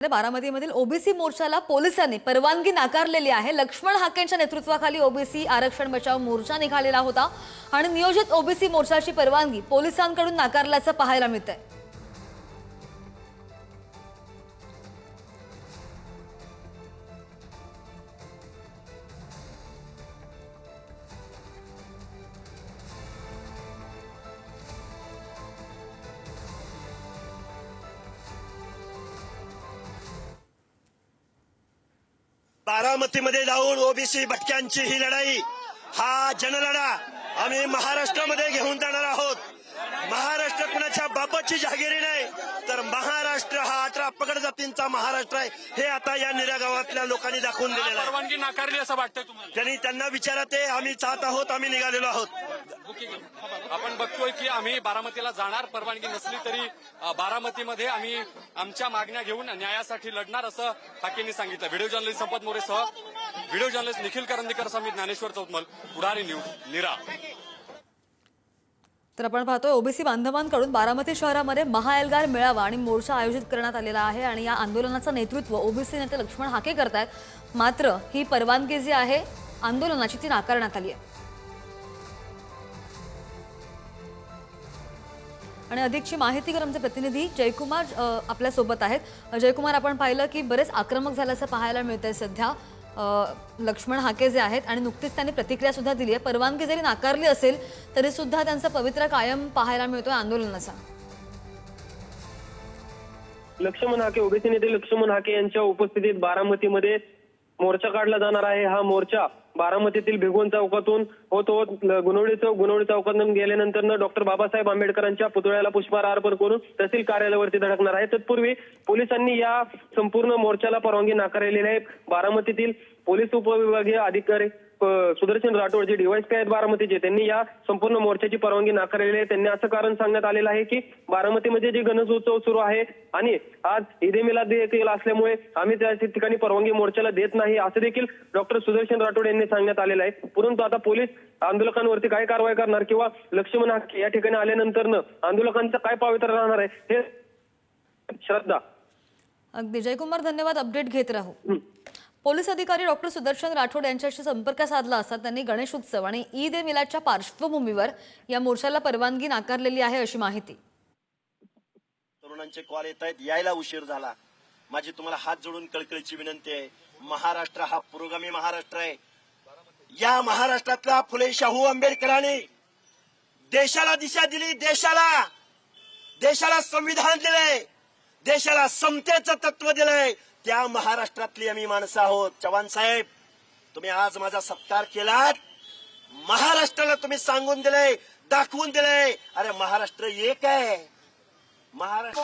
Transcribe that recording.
बारामतीमधील OBC मोर्चाला पोलिसांनी परवानगी नाकारलेली आहे। लक्ष्मण हाकेंच्या नेतृत्वाखाली ओबीसी आरक्षण बचाव मोर्चा निघालेला होता आणि नियोजित ओबीसी मोर्चाची परवानगी पोलिसांकडून नाकारल्याचं पाहायला मिळतंय। बारामतीमध्ये जाऊन ओबीसी भटक्यांची ही लढाई, हा जनलढा आम्ही महाराष्ट्रामध्ये घेऊन जाणार आहोत। महाराष्ट्र कुणाच्या बापाची जहागिरी नाही, तर महाराष्ट्र हा 18 पगड जातींचा महाराष्ट्र आहे, हे आता या निरा गावातल्या लोकांनी दाखवून दिलेलं आहे। परवानगी नाकारली असं वाटतंय तुम्हाला? त्यांना विचारत आहे, आम्ही चाहत आहोत, आम्ही निघालेलो आहोत। आपण बघतोय की आम्ही बारामतीला जाणार, परवानगी नसली तरी बारामतीमध्ये आम्ही आमच्या मागण्या घेऊन न्यायासाठी लढणार असं हाकेंनी सांगितलं। व्हिडिओ जर्नलिस्ट संपत मोरेसह व्हिडिओ जर्नलिस्ट निखिल करंदीकर समित ज्ञानेश्वर चौतमल, पुढारी न्यूज, निरा। तर आपण पाहतोय ओबीसी बांधवांकडून बारामती शहरामध्ये महाएल्गार मेळावा आणि मोर्चा आयोजित करण्यात आलेला आहे आणि या आंदोलनाचं नेतृत्व ओबीसी नेते लक्ष्मण हाके करतायत। मात्र ही परवानगी जी आहे आंदोलनाची ती नाकारण्यात आली आहे। आणि अधिकची माहिती आमचे प्रतिनिधी जयकुमार आपल्या सोबत आहेत। जयकुमार, आपण पाहिलं की बरेच आक्रमक झाल्याचं पाहायला मिळतंय सध्या लक्ष्मण हाके जे आहेत आणि नुकतीच त्यांनी प्रतिक्रिया सुद्धा दिली आहे। परवानगी जरी नाकारली असेल तरी सुद्धा त्यांचा पवित्रा कायम पाहायला मिळतोय आंदोलनाचा। लक्ष्मण हाके, ओबीसी नेते लक्ष्मण हाके यांच्या उपस्थितीत बारामतीमध्ये मोर्चा काढला जाणार आहे। हा मोर्चा बारामतीतील भिगवण चौकातून होत गुणवडी चौकातून गेल्यानंतर डॉक्टर बाबासाहेब आंबेडकरांच्या पुतळ्याला पुष्पहार अर्पण करून तहसील कार्यालयावरती धडकणार आहे। तत्पूर्वी पोलिसांनी या संपूर्ण मोर्चाला परवानगी नाकारलेली आहे। बारामतीतील पोलीस उपविभागीय अधिकारी सुदर्शन राठोड जे डीवायएसपी आहेत बारामतीचे, त्यांनी या संपूर्ण मोर्चाची परवानगी नाकारलेली आहे। त्यांनी असं कारण सांगण्यात आलेलं आहे की बारामतीमध्ये जे गणेश उत्सव सुरू आहे आणि आज ईद-ए मिलाद देखील असल्यामुळे आम्ही त्या ठिकाणी परवानगी मोर्चाला देत नाही, असं देखील डॉक्टर सुदर्शन राठोड यांनी सांगण्यात आलेलं आहे। परंतु आता पोलीस आंदोलकांवरती काय कारवाई करणार किंवा लक्ष्मण हाके या ठिकाणी आल्यानंतर आंदोलकांचं काय पवित्रा राहणार आहे हे श्रद्धा। अगदी जयकुमार, धन्यवाद। अपडेट घेत राहू। पोलीस अधिकारी डॉक्टर सुदर्शन राठोड यांच्याशी संपर्क साधला असता त्यांनी गणेश उत्सव आणि ईद ए मिलादच्या पार्श्वभूमीवर या मोर्चाला परवानगी नाकारलेली आहे अशी माहिती। तरुणांचे कॉल येत आहेत, यायला उशीर झाला। माझी तुम्हाला हात जोडून कळकळीची विनंती आहे, महाराष्ट्र हा पुरोगामी महाराष्ट्र आहे। या महाराष्ट्रातला फुले शाहू आंबेडकरांनी देशाला दिशा दिली, देशाला संविधान दिलंय, देशाला समतेचं तत्व दिलंय। त्या महाराष्ट्रातली आम्ही माणसं आहोत। चव्हाण साहेब, तुम्ही आज माझा सत्कार केलात, महाराष्ट्राला तुम्ही सांगून दिलंय, दाखवून दिलंय, अरे महाराष्ट्र एक आहे। महाराष्ट्र